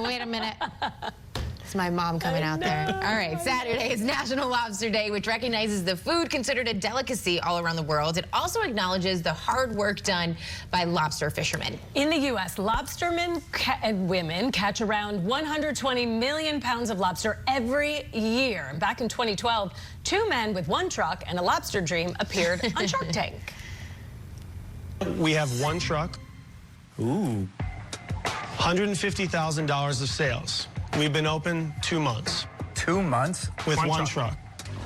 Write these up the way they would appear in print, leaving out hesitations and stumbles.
wait a minute. It's my mom coming out there. All right, Saturday is National Lobster Day, which recognizes the food considered a delicacy all around the world. It also acknowledges the hard work done by lobster fishermen. In the U.S., lobstermen and women catch around 120 million pounds of lobster every year. Back in 2012, 2 men with 1 truck and a lobster dream appeared on Shark Tank. We have 1 truck. Ooh. $150,000 of sales. We've been open 2 months. 2 months? With one truck.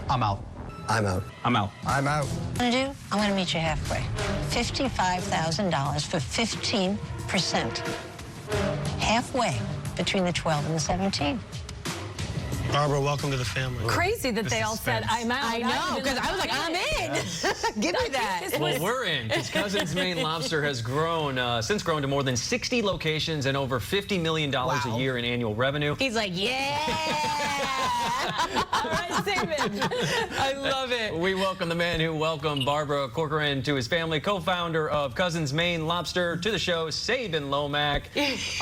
I'm out. I'm out. I'm out. I'm out. What I'm gonna do? I'm gonna meet you halfway. $55,000 for 15%. Halfway between the 12 and the 17. Barbara, welcome to the family. Crazy that they all said, I'm out. I know, because I was like, I'm in. Give me that. Well, we're in, because Cousins Maine Lobster has since grown to more than 60 locations and over $50 million a year in annual revenue. He's like, yeah. All right, Sabin. I love it. We welcome the man who welcomed Barbara Corcoran to his family, co-founder of Cousins Maine Lobster, to the show, Sabin Lomac.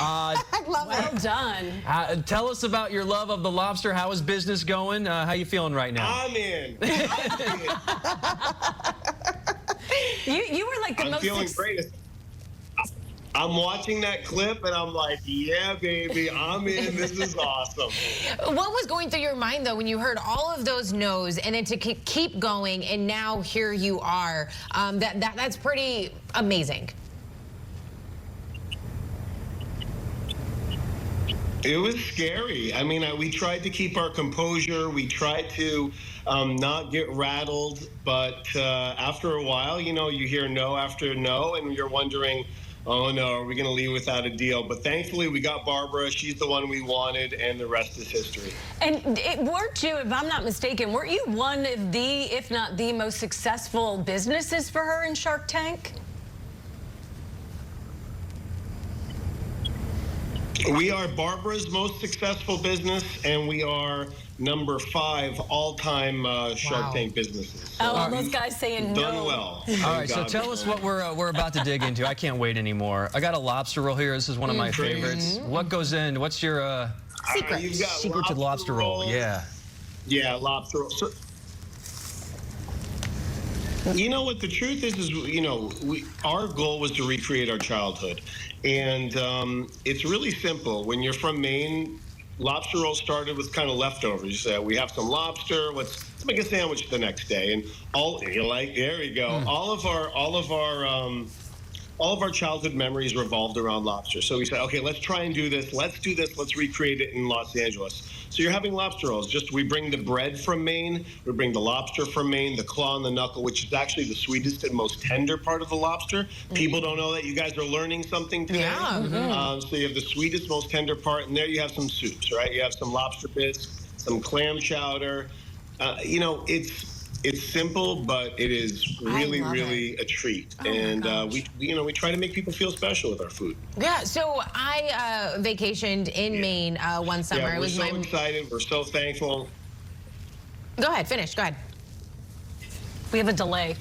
I love it. Well done. Tell us about your love of the lobster. How is business going? How you feeling right now? I'm in. You were like the I'm most... feeling great. I'm watching that clip and I'm like, yeah, baby, I'm in. This is awesome. What was going through your mind, though, when you heard all of those no's and then to keep going and now here you are? That's pretty amazing. It was scary. I mean, we tried to keep our composure. We tried to not get rattled. But after a while, you know, you hear no after no, and you're wondering, oh, no, are we going to leave without a deal? But thankfully, we got Barbara. She's the one we wanted, and the rest is history. And weren't you, if I'm not mistaken, weren't you one of the, if not the most successful businesses for her in Shark Tank? We are Barbara's most successful business, and we are number 5 all-time Shark Tank businesses. So all those guys saying no. Done well. All right, so tell us what we're about to dig into. I can't wait anymore. I got a lobster roll here. This is one of my favorites. What goes in? What's your secret to the lobster roll? Yeah. Yeah, lobster roll. So, you know what the truth is you know, our goal was to recreate our childhood. And it's really simple. When you're from Maine, lobster rolls started with kind of leftovers. You say, we have some lobster, let's make a sandwich the next day. And there we go. All of our childhood memories revolved around lobster. So we said, okay, let's try and do this. Let's do this. Let's recreate it in Los Angeles. So you're having lobster rolls. We bring the bread from Maine. We bring the lobster from Maine, the claw and the knuckle, which is actually the sweetest and most tender part of the lobster. People don't know that. You guys are learning something today. Yeah. So you have the sweetest, most tender part, and there you have some soups, right? You have some lobster bits, some clam chowder. You know, it's simple, but it is really a treat. And we try to make people feel special with our food. Yeah, so I vacationed in Maine one summer. Yeah, we're so excited. We're so thankful. Go ahead, finish. Go ahead. We have a delay.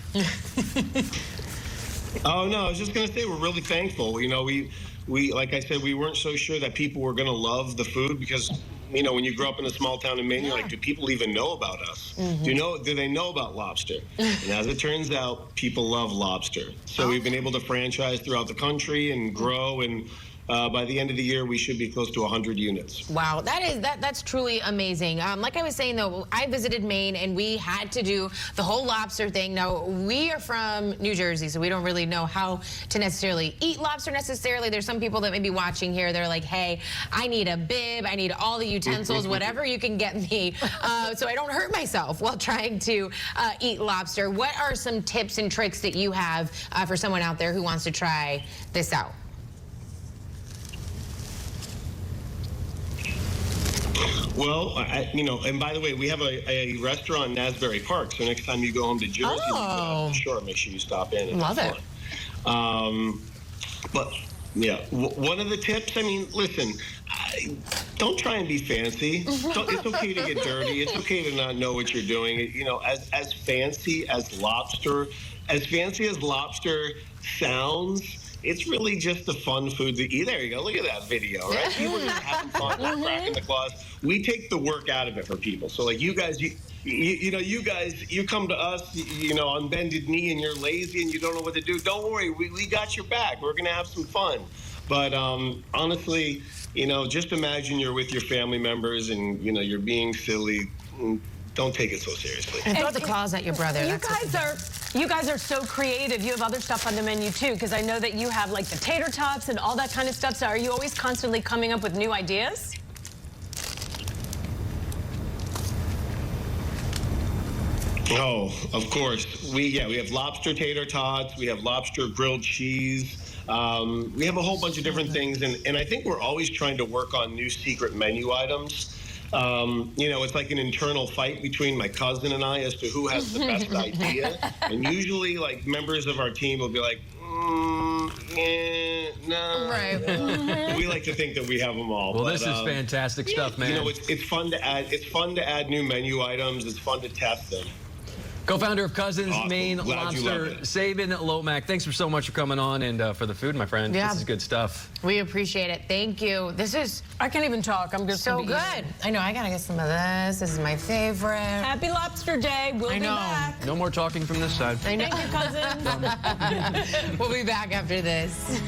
Oh, no, I was just going to say we're really thankful. You know, we like I said, we weren't so sure that people were going to love the food because, you know, when you grow up in a small town in Maine, you're like, do people even know about us? Do they know about lobster? And as it turns out, people love lobster. So we've been able to franchise throughout the country and grow, and by the end of the year, we should be close to 100 units. Wow, that's truly amazing. Like I was saying, though, I visited Maine, and we had to do the whole lobster thing. Now, we are from New Jersey, so we don't really know how to necessarily eat lobster necessarily. There's some people that may be watching here. They're like, hey, I need a bib. I need all the utensils, whatever you can get me, so I don't hurt myself while trying to eat lobster. What are some tips and tricks that you have for someone out there who wants to try this out? Well, you know, and by the way, we have a restaurant in Asbury Park, so next time you go home to Jersey, sure, make sure you stop in. And love it. But, yeah, one of the tips, I mean, listen, don't try and be fancy. It's okay to get dirty. It's okay to not know what you're doing. You know, as fancy as lobster sounds, it's really just a fun food to eat. There you go. Look at that video, right? People are just having fun, they're cracking the claws. We take the work out of it for people. So like you guys, you come to us, on bended knee and you're lazy and you don't know what to do. Don't worry, we got your back. We're gonna have some fun. But honestly, just imagine you're with your family members and you're being silly. Don't take it so seriously. And throw the claws at your brother. You guys are so creative. You have other stuff on the menu too, because I know that you have like the tater tots and all that kind of stuff. So are you always constantly coming up with new ideas? Oh, of course. We have lobster tater tots. We have lobster grilled cheese. We have a whole bunch of different things, and I think we're always trying to work on new secret menu items. It's like an internal fight between my cousin and I as to who has the best idea. And usually, like, members of our team will be like, no. Right. We like to think that we have them all. Well, this is fantastic stuff, man. It's fun to add. It's fun to add new menu items. It's fun to test them. Co-founder of Cousins, Awesome. Maine Glad you love Lobster, it. Sabin Lomac. Thanks so much for coming on and for the food, my friend. Yeah. This is good stuff. We appreciate it. Thank you. This is I can't even talk. I'm just so gonna be good. eating. I know. I gotta get some of this. This is my favorite. Happy Lobster Day. We'll I be know. back. No more talking from this side. I know. Thank you, cousin. We'll be back after this.